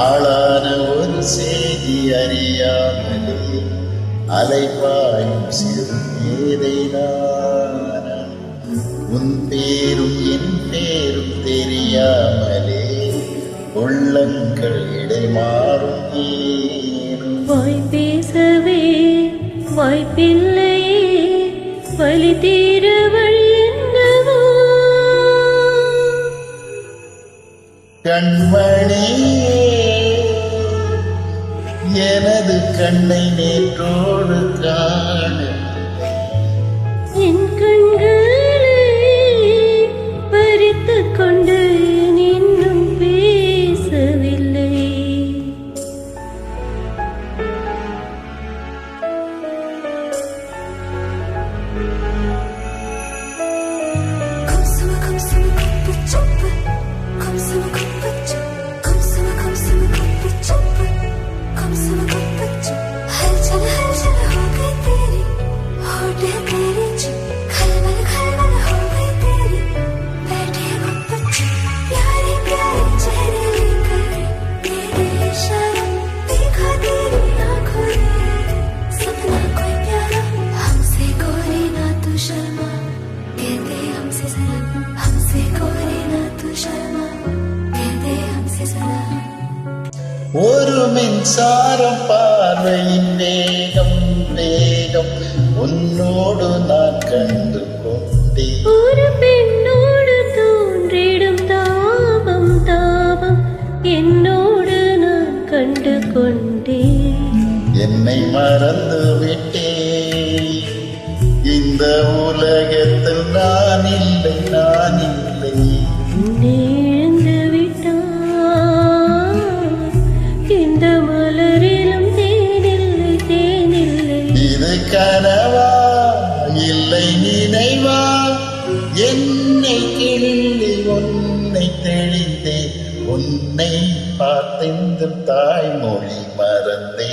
ஆளான ஒரு செய்தி அறியாமலே அலைப்பாயும் சிறு ஏதைதான் உன் பேரும் என் பேரும் தெரியாமலே உள்ளங்கள் இடை மாறும் ஏனும் வாய் பேசவே வாய்ப்பில்லையே வலி தீர வழி என்னவோ கண்மணியே எனது கண்ணை நேற்றோடு காண என் கண்களை பறித்துக் கொண்டு இன்னும் பேசவில்லை ஒரு மின்சாரம் பார்வையின் வேகம் வேகம் உன்னோடு நான் கண்டு கொண்டேன் ஒரு பெண்ணோடு தோன்றிடும் தாபம் தாபம் என்னோடு நான் கண்டு கொண்டேன் என்னை மறந்து விட்டேன் இந்த உலகத்தில் நான் இல்லை நான் இல்லை இழந்து விட்டான் இந்த மலரிலும் தேனில்லை தேனில்லை இது கனவா இல்லை நினைவா என்னை கிள்ளி உன்னை தெளிந்தே உன்னை பார்த்திந்த தாய்மொழி மறந்தே